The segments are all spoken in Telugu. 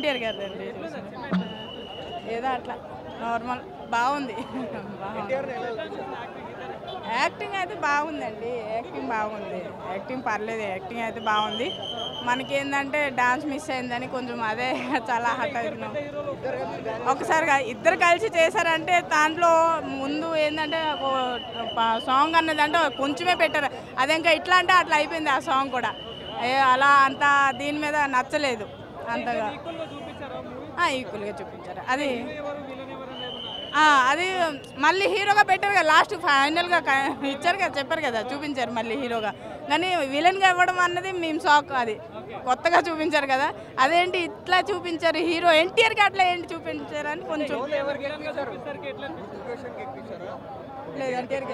ఎన్టీఆర్ గారు అండి. ఏదో అట్లా నార్మల్ బాగుంది. యాక్టింగ్ అయితే బాగుందండి. యాక్టింగ్ పర్లేదు. యాక్టింగ్ అయితే బాగుంది. మనకేందంటే డాన్స్ మిస్ అయిందని కొంచెం అదే చాలా హట్ అవుతున్నాం. ఒకసారిగా ఇద్దరు కలిసి చేశారంటే దాంట్లో ముందు ఏంటంటే సాంగ్ అన్నది అంటే కొంచెమే పెట్టారు. అదే ఇంకా ఇట్లా అంటే అట్లా అయిపోయింది ఆ సాంగ్ కూడా. అలా అంత దీని మీద నచ్చలేదు అంతగా. ఈక్వల్గా చూపించారు. అది మళ్ళీ హీరోగా పెట్టారు కదా, లాస్ట్ ఫైనల్గా ఇచ్చారు కదా, చెప్పారు కదా, చూపించారు మళ్ళీ హీరోగా. కానీ విలన్గా ఇవ్వడం అన్నది మేము షాక్. అది కొత్తగా చూపించారు కదా, అదేంటి ఇట్లా చూపించారు హీరో ఎన్టీఆర్కి అట్లా ఏంటి చూపించారు అని కొంచెం లేదు. ఎన్టీఆర్కి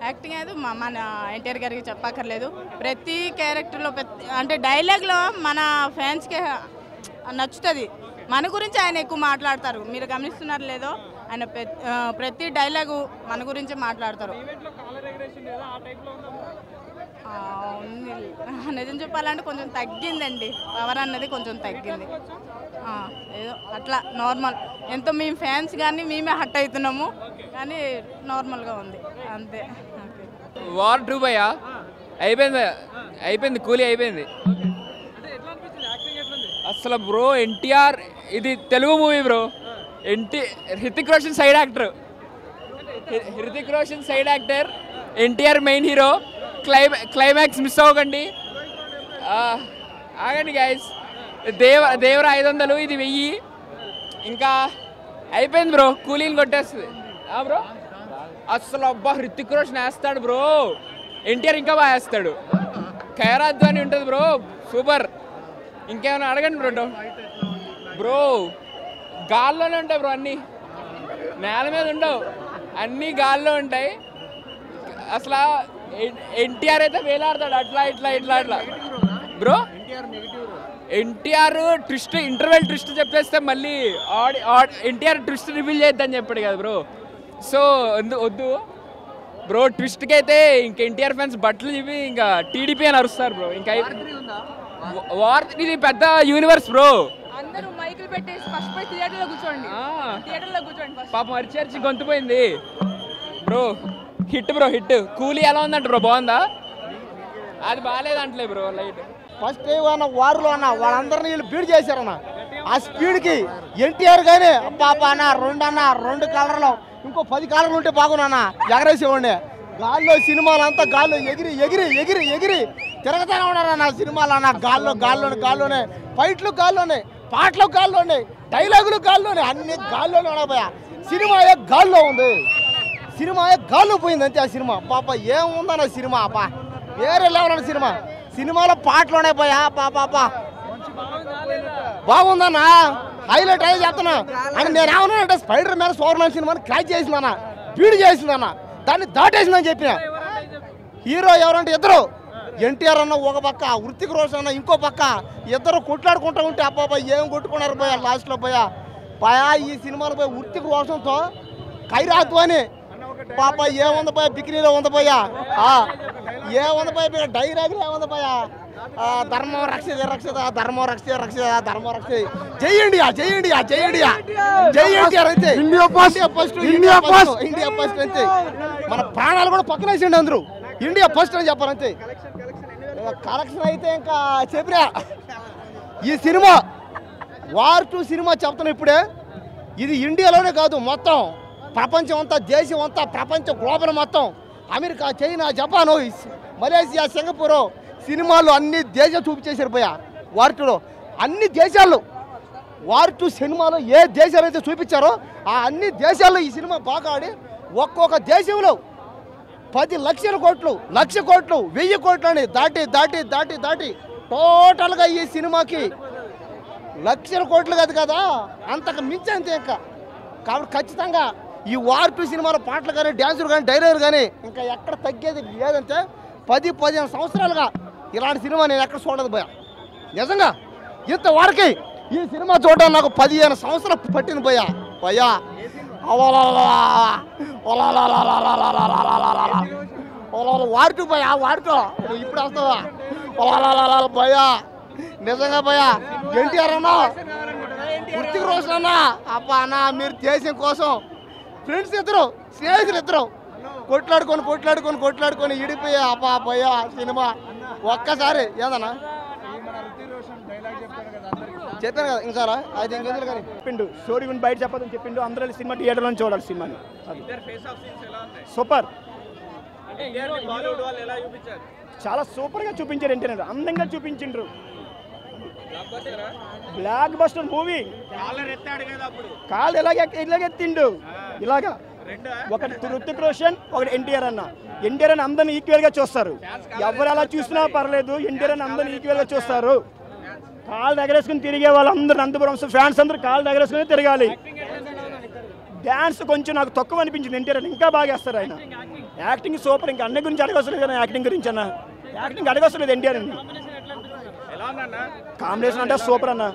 యాక్టింగ్ అయితే మన ఎన్టీఆర్ గారికి చెప్పక్కర్లేదు. ప్రతి క్యారెక్టర్లో అంటే డైలాగ్లో మన ఫ్యాన్స్కి నచ్చుతుంది. మన గురించి ఆయన ఎక్కువ మాట్లాడతారు. మీరు గమనిస్తున్నారు లేదో, ఆయన ప్రతి డైలాగు మన గురించి మాట్లాడతారు. నిజం చెప్పాలంటే కొంచెం తగ్గిందండి, పవర్ అన్నది కొంచెం తగ్గింది. ఏదో అట్లా నార్మల్. ఎంతో మేము ఫ్యాన్స్ కానీ మేమే హట్ అవుతున్నాము, కానీ నార్మల్గా ఉంది అంతే. వార్ 2 భయ్యా అయిపోయింది కూలీ అయిపోయింది అసలు బ్రో. ఎన్టీఆర్ ఇది Telugu movie bro. Hrithik Roshan side actor, NTR main hero. Climax miss అవ్వకండి. ఆగండి గైస్. దేవర 500, ఇది 1000. ఇంకా అయిపోయింది బ్రో, కూలీని కొట్టేస్తుంది బ్రో. అసలు అబ్బా హృతిక్ రోషన్ వేస్తాడు బ్రో, ఎన్టీఆర్ ఇంకా బాగా వేస్తాడు. ఖైరాత్ అని ఉంటుంది బ్రో, సూపర్. ఇంకేమైనా అడగండి బ్రో. గాల్లోనే ఉంటాయి బ్రో, అన్నీ నేల మీద ఉండవు, అన్నీ గాల్లో ఉంటాయి. అసలు ఎన్టీఆర్ అయితే వేలాడతాడు అట్లా ఇట్లా bro. NTR twist, interval twist చెప్పేస్తే మళ్ళీ ఎన్టీఆర్ ట్విస్ట్ రివీల్ చేద్దని చెప్పాడు కదా బ్రో. సో వద్దు బ్రో, ట్విస్ట్కి అయితే ఇంకా ఎన్టీఆర్ ఫ్యాన్స్ బట్టలు చెప్పి ఇంకా టీడీపీ అని అరుస్తారు బ్రో. ఇంకా వార్ ఇది పెద్ద యూనివర్స్ బ్రో. పాపం అరిచి గొంతుపోయింది బ్రో. Hit bro, hit. కూలీ ఎలా ఉందంట బ్రో, బాగుందా? అది బాగాలేదంటలే బ్రో. లైట్ ఫస్ట్ వారులో అన్న వాళ్ళందరినీ వీళ్ళు బీడ్ చేశారన్న. ఆ స్పీడ్కి ఎన్టీఆర్ కానీ పాప అన్న 2 కలర్లో ఇంకో 10 కలర్లు ఉంటే బాగున్నా ఎగరేసేవాడిని. గాల్లో సినిమాలంతా గాల్లో ఎగిరి తిరగతానే ఉన్నారన్న సినిమాలు అన్న. గాల్లోనే ఫైట్లు గాల్లోనే, పాటలు గాల్లోనే, డైలాగులు గాల్లోనే, అన్ని గాల్లోనే ఉండబోయా. సినిమా గాల్లో ఉంది, గాల్లో పోయింది అంతే. ఆ సినిమా పాప ఏముందన్న సినిమా అబ్బా, వేరే లెవెల్ అన్న సినిమాలో పాటలోనే పోయా పాప బాగుందన్నా. హైలైట్ అయ్యి చెప్తున్నా అని నేను ఏమన్నా స్పైడర్ మ్యాన్ సూపర్మ్యాన్ సినిమాని క్రాచ్ చేసిందన్న, బీడ్ చేసిందన్న, దాన్ని దాటేసిందని చెప్పిన. హీరో ఎవరంటే ఇద్దరు, ఎన్టీఆర్ అన్న ఒక పక్క, హృతిక్ రోషన్ అన్న ఇంకో పక్క. ఇద్దరు కొట్లాడుకుంటూ ఉంటే అబ్బాబా ఏం కొట్టుకున్నారు పోయా లాస్ట్లో పోయా. ఈ సినిమాలో పోయి హృతిక్ రోషన్తో ఖైరాత్ అని పాప ఏముంది పోయా, బికినీలో ఉంది పోయా, ఏముంది పోయా, డైలాగులు ఏముంది పోయా. ధర్మం రక్షిత జై ఇండియా అంతే. ఇండియా ఫస్ట్ అంతే. మన ప్రాణాలు కూడా పక్కన వేసిండి అందరూ. ఇండియా ఫస్ట్ అని చెప్పారు అంతే. కలెక్షన్ అయితే ఇంకా చెప్పినా. ఈ సినిమా వార్ 2 సినిమా చెప్తున్నా ఇప్పుడే. ఇది ఇండియాలోనే కాదు, మొత్తం ప్రపంచం అంతా, దేశం అంతా, ప్రపంచం గ్లోబల్ మొత్తం, America, China, Japan, Malaysia, Singapore సినిమాల్లో అన్ని దేశాలు చూపించేసారు పోయా. వార్ 2లో అన్ని దేశాల్లో, వార్ 2 సినిమాలో ఏ దేశాలు అయితే చూపించారో ఆ అన్ని దేశాల్లో ఈ సినిమా బాగా ఆడి ఒక్కొక్క దేశంలో 10 లక్షల కోట్లు, 1,00,000 కోట్లు, 1,000 కోట్లని దాటి టోటల్గా ఈ సినిమాకి 1,00,000 కోట్లు కదా, అంతకు మించి అంతే. ఇంకా కాబట్టి ఖచ్చితంగా ఈ వార్ 2 సినిమాలో పాటలు కానీ, డ్యాన్సులు కానీ, డైలాగులు కానీ ఇంకా ఎక్కడ తగ్గేది లేదంటే 10-15 సంవత్సరాలుగా ఇలాంటి సినిమా నేను ఎక్కడ చూడదు పోయా. నిజంగా ఇంతవరకు ఈ సినిమా చూడడానికి నాకు 15 సంవత్సరాలు పట్టింది పోయా. వాడుతూ పోయా, వాడుతూ ఇప్పుడు వస్తావా భయా నిజంగా భయా ఎన్టీఆర్ అన్నా హృతిక్ రోషన్ అన్నా అబ్బా అన్న మీరు దేశం కోసం ఫ్రెండ్స్ ఇద్దరు స్నేహితులు ఇద్దరు కొట్లాడుకొని ఇడిపోయా అబ్బా భయా సినిమా ఒక్కసారి ఏదన్నా చెప్పాను కదా ఇంకారా అది ఇంకెందుకు కానీ చెప్పిండు స్టోరీ గురించి బయట చెప్పదని చెప్పిండు. అందరూ సినిమా థియేటర్లో చూడాలి సినిమాని. సూపర్, చాలా సూపర్గా చూపించారు. ఎన్టీఆర్ అందంగా చూపించిండ్రు. Block buster movie. కాళ్ళు ఇలాగెత్తిండు ఇలాగా. ఒకటి హృతిక్ రోషన్, ఒకటి ఎన్టీఆర్ అన్న. ఎన్టీఆర్ అని అందరిని ఈక్వల్ గా చూస్తారు. ఎవరు అలా చూసినా పర్లేదు, ఎన్టీఆర్ అని అందరిని ఈక్వల్ గా చూస్తారు. కాళ్ళు ఎగరేసుకుని తిరిగే వాళ్ళందరూ నందపురం ఫ్యాన్స్ అందరూ కాళ్ళు ఎగరేసుకుని తిరగాలి. డ్యాన్స్ కొంచెం నాకు తక్కువ అనిపించింది. ఎన్టీఆర్ ఇంకా బాగా వేస్తారు ఆయన. Acting super. ఇంకా అన్న గురించి అడగవసలేదు కదా, యాక్టింగ్ గురించి అన్న. యాక్టింగ్ అడగవసలేదు ఎన్టీఆర్ అని. కాంబినేషన్ అంటే సూపర్ అన్న.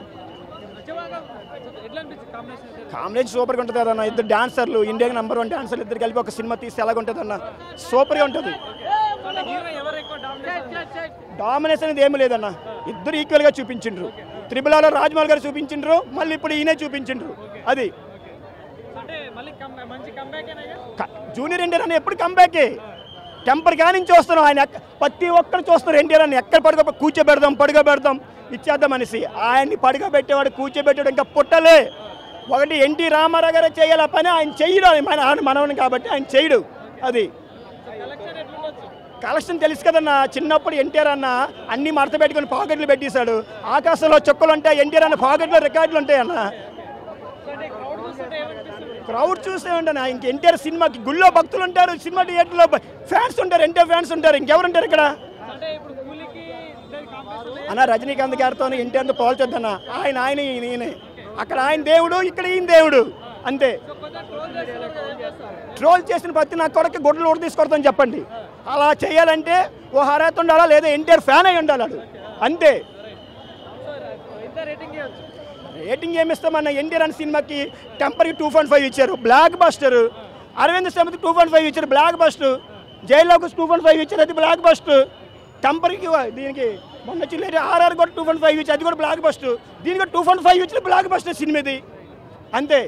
కాంబినేషన్ సూపర్గా ఉంటుంది కదన్న. ఇద్దరు డాన్సర్లు, ఇండియాకి నంబర్ 1 డాన్సర్లు ఇద్దరు కలిపి ఒక సినిమా తీస్తే ఎలాగ ఉంటుంది అన్న. సూపర్గా ఉంటుంది. డామినేషన్ అనేది ఏమీ లేదన్న. ఇద్దరు ఈక్వల్గా చూపించిండ్రు. త్రిబుల్ రాజ్మౌళి గారు చూపించిండ్రు, మళ్ళీ ఇప్పుడు ఈయనే చూపించిండ్రు. అది జూనియర్ ఎన్టీఆర్ అని ఎప్పుడు కంబ్యాకే. టెంపర్ గా నుంచి చూస్తున్నాం. ఆయన ప్రతి ఒక్కరు చూస్తున్నారు ఎన్టీఆర్ అని. ఎక్కడ పడుకోబెడదాం ఇచ్చేద్దాం అనేసి. ఆయన్ని పడుకోబెట్టేవాడు, కూర్చోబెట్టాడు ఇంకా పుట్టలే. ఒకటి ఎన్టీ రామారావు గారే చేయాల పని, ఆయన చేయడు. ఆయన మనవని కాబట్టి ఆయన చేయడు. అది కలెక్షన్ తెలుసు కదన్న. చిన్నప్పుడు ఎన్టీఆర్ అన్న అన్ని మడత పెట్టుకుని పాకెట్లు పెట్టేశాడు. ఆకాశంలో చుక్కలు ఉంటాయి, ఎన్టీఆర్ అన్న పాకెట్లో రికార్డులు ఉంటాయన్న. క్రౌడ్ చూస్తే ఉంటాను. ఇంక ఎన్టీఆర్ సినిమాకి గుళ్ళో భక్తులు ఉంటారు, సినిమా థియేటర్లో ఫ్యాన్స్ ఉంటారు, ఎన్టీఆర్ ఫ్యాన్స్ ఉంటారు. ఇంకెవరు ఉంటారు ఇక్కడ అన్న? రజనీకాంత్ గారితో ఎన్టీఆర్తో పోల్చొద్దన్న. ఆయన ఈయనే. అక్కడ ఆయన దేవుడు, ఇక్కడ ఈయన దేవుడు అంతే. ట్రోల్ చేసిన ప్రతి నా కొడుకు గొడ్డలు ఊడ తీసుకొడతాను చెప్పండి. అలా చేయాలంటే ఓ హరేత్ ఉండాలా, లేదా ఎన్టీఆర్ ఫ్యాన్ అయి ఉండాలి అంతే. రేటింగ్ ఏమిస్తామన్న? ఎన్టీఆర్ అనే సినిమాకి టెంపర్కి 2.5 ఇచ్చారు, బ్లాక్ బస్టర్. అరవింద్ సమేత్ 2.5 ఇచ్చారు, బ్లాక్ బస్టర్. జైల్లోకి 2.5 ఇచ్చారు, అది బ్లాక్ బస్టర్. టెంపర్కి దీనికి మొన్న చిల్లేరు RR కూడా 2.5 ఇచ్చారు, అది కూడా బ్లాక్ బస్టర్. దీనికి 2.5 ఇచ్చారు, బ్లాక్ బస్టర్ సినిమా ఇది అంతే.